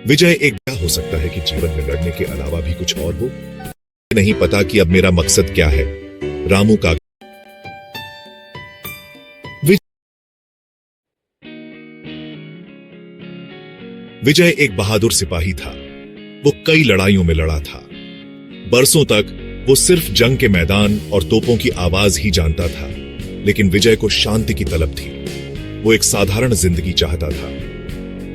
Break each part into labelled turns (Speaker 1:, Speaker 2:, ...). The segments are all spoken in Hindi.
Speaker 1: विजय एक क्या हो सकता है कि जीवन में लड़ने के अलावा भी कुछ और हो। नहीं पता कि अब मेरा मकसद क्या है। रामू का विजय एक बहादुर सिपाही था। वो कई लड़ाइयों में लड़ा था। बरसों तक वो सिर्फ जंग के मैदान और तोपों की आवाज ही जानता था। लेकिन विजय को शांति की तलब थी। वो एक साधारण जिंदगी चाहता था।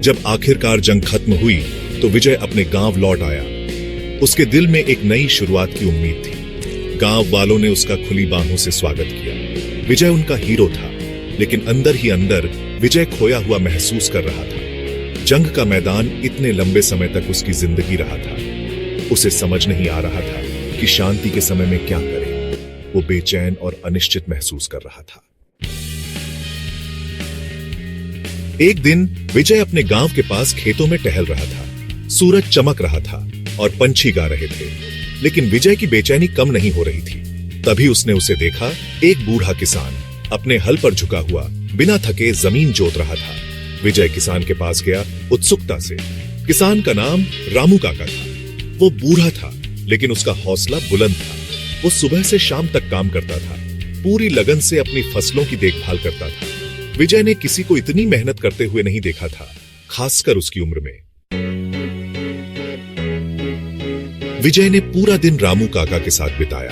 Speaker 1: जब आखिरकार जंग खत्म हुई तो विजय अपने गांव लौट आया। उसके दिल में एक नई शुरुआत की उम्मीद थी। गांव वालों ने उसका खुली बाहों से स्वागत किया। विजय उनका हीरो था, लेकिन अंदर ही अंदर विजय खोया हुआ महसूस कर रहा था। जंग का मैदान इतने लंबे समय तक उसकी जिंदगी रहा था। उसे समझ नहीं आ रहा था कि शांति के समय में क्या करे। वो बेचैन और अनिश्चित महसूस कर रहा था। एक दिन विजय अपने गांव के पास खेतों में टहल रहा था। सूरज चमक रहा था और पंछी गा रहे थे, लेकिन विजय की बेचैनी कम नहीं हो रही थी। तभी उसने उसे देखा। एक बूढ़ा किसान अपने हल पर झुका हुआ बिना थके जमीन जोत रहा था। विजय किसान के पास गया उत्सुकता से। किसान का नाम रामू काका था। वो बूढ़ा था, लेकिन उसका हौसला बुलंद था। वो सुबह से शाम तक काम करता था। पूरी लगन से अपनी फसलों की देखभाल करता था। विजय ने किसी को इतनी मेहनत करते हुए नहीं देखा था, खासकर उसकी उम्र में। विजय ने पूरा दिन रामू काका के साथ बिताया।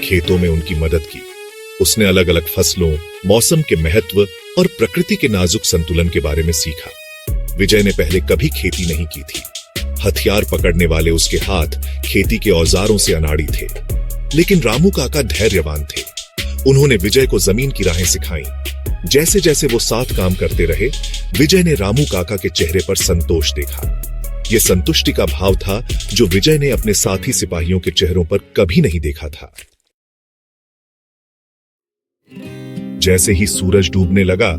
Speaker 1: खेतों में उनकी मदद की। उसने अलग अलग फसलों, मौसम के महत्व और प्रकृति के नाजुक संतुलन के बारे में सीखा। विजय ने पहले कभी खेती नहीं की थी। हथियार पकड़ने वाले उसके हाथ खेती के औजारों से अनाड़ी थे। लेकिन रामू काका धैर्यवान थे। उन्होंने विजय को जमीन की राहें सिखाई। जैसे जैसे वो साथ काम करते रहे, विजय ने रामू काका के चेहरे पर संतोष देखा। यह संतुष्टि का भाव था जो विजय ने अपने साथी सिपाहियों के चेहरों पर कभी नहीं देखा था। जैसे ही सूरज डूबने लगा,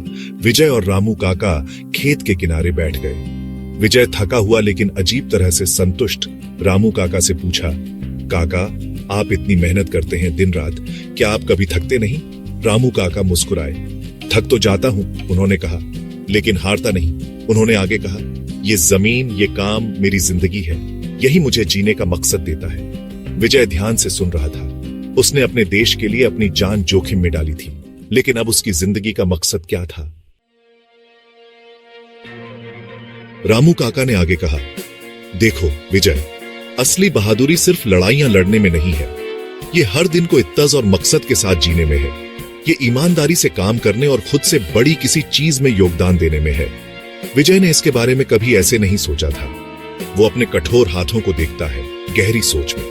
Speaker 1: विजय और रामू काका खेत के किनारे बैठ गए। विजय थका हुआ लेकिन अजीब तरह से संतुष्ट रामू काका से पूछा, काका, आप इतनी मेहनत करते हैं दिन रात, क्या आप कभी थकते नहीं? रामू काका मुस्कुराए। थक तो जाता हूं, उन्होंने कहा, लेकिन हारता नहीं। उन्होंने आगे कहा, ये जमीन, ये काम मेरी जिंदगी है। यही मुझे जीने का मकसद देता है। विजय ध्यान से सुन रहा था। उसने अपने देश के लिए अपनी जान जोखिम में डाली थी, लेकिन अब उसकी जिंदगी का मकसद क्या था? रामू काका ने आगे कहा, देखो विजय, असली बहादुरी सिर्फ लड़ाइयां लड़ने में नहीं है। ये हर दिन को इत्तज़ और मकसद के साथ जीने में है। ये ईमानदारी से काम करने और खुद से बड़ी किसी चीज में योगदान देने में है। विजय ने इसके बारे में कभी ऐसे नहीं सोचा था। वो अपने कठोर हाथों को देखता है, गहरी सोच में।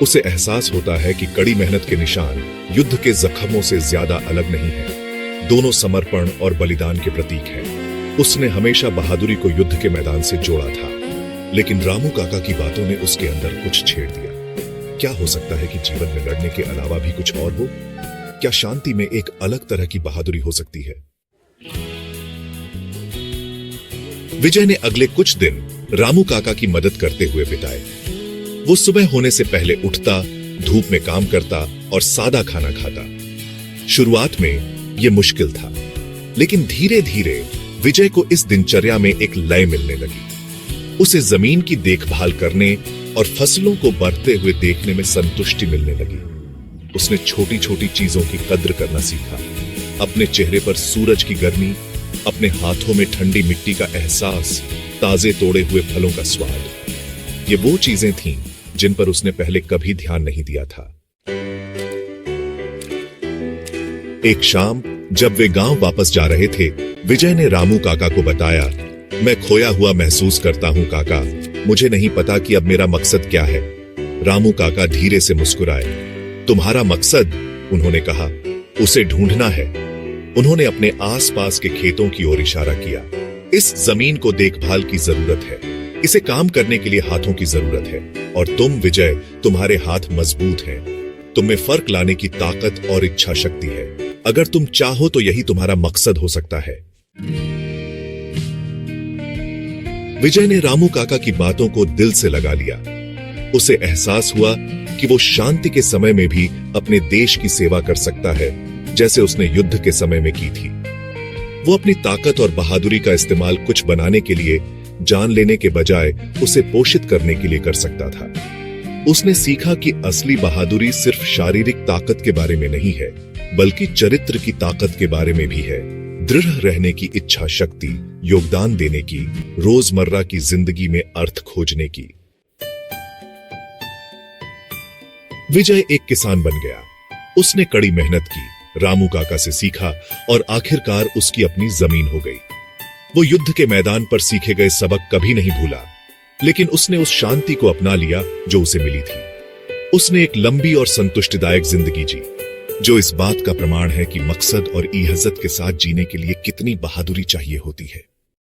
Speaker 1: उसे एहसास होता है कि कड़ी मेहनत के निशान युद्ध के जख्मों से ज्यादा अलग नहीं है। दोनों समर्पण और बलिदान के प्रतीक हैं। उसने हमेशा बहादुरी को युद्ध के मैदान से जोड़ा था, लेकिन रामू काका की बातों ने उसके अंदर कुछ छेड़ दिया। क्या हो सकता है कि जीवन में लड़ने के अलावा भी कुछ और हो? क्या शांति में एक अलग तरह की बहादुरी हो सकती है? विजय ने अगले कुछ दिन रामू काका की मदद करते हुए बिताए। वो सुबह होने से पहले उठता, धूप में काम करता और सादा खाना खाता। शुरुआत में यह मुश्किल था, लेकिन धीरे धीरे विजय को इस दिनचर्या में एक लय मिलने लगी। उसे जमीन की देखभाल करने और फसलों को बढ़ते हुए देखने में संतुष्टि मिलने लगी। उसने छोटी छोटी चीजों की कद्र करना सीखा। अपने चेहरे पर सूरज की गर्मी, अपने हाथों में ठंडी मिट्टी का एहसास, ताजे तोड़े हुए फलों का स्वाद। ये वो चीजें थीं जिन पर उसने पहले कभी ध्यान नहीं दिया था। एक शाम जब वे गांव वापस जा रहे थे, विजय ने रामू काका को बताया, मैं खोया हुआ महसूस करता हूं काका। मुझे नहीं पता कि अब मेरा मकसद क्या है। रामू काका धीरे से मुस्कुराए। तुम्हारा मकसद, उन्होंने कहा, उसे ढूंढना है। उन्होंने अपने आसपास के खेतों की ओर इशारा किया। इस जमीन को देखभाल की जरूरत है। इसे काम करने के लिए हाथों की जरूरत है। और तुम विजय, तुम्हारे हाथ मजबूत हैं। तुम में फर्क लाने की ताकत और इच्छा शक्ति है। अगर तुम चाहो तो यही तुम्हारा मकसद हो सकता है। विजय ने रामू काका की बातों को दिल से लगा लिया। उसे एहसास हुआ कि वो शांति के समय में भी अपने देश की सेवा कर सकता है, जैसे उसने युद्ध के समय में की थी। वो अपनी ताकत और बहादुरी का इस्तेमाल कुछ बनाने के लिए जान लेने के बजाय उसे पोषित करने के लिए कर सकता था। उसने सीखा कि असली बहादुरी सिर्फ शारीरिक ताकत के बारे में नहीं है, बल्कि चरित्र की ताकत के बारे में भी है। दृढ़ रहने की इच्छा शक्ति, योगदान देने की, रोजमर्रा की जिंदगी में अर्थ खोजने की। विजय एक किसान बन गया। उसने कड़ी मेहनत की, रामू काका से सीखा और आखिरकार उसकी अपनी जमीन हो गई। वो युद्ध के मैदान पर सीखे गए सबक कभी नहीं भूला, लेकिन उसने उस शांति को अपना लिया जो उसे मिली थी। उसने एक लंबी और संतुष्टिदायक जिंदगी जी, जो इस बात का प्रमाण है कि मकसद और इज्जत के साथ जीने के लिए कितनी बहादुरी चाहिए होती है।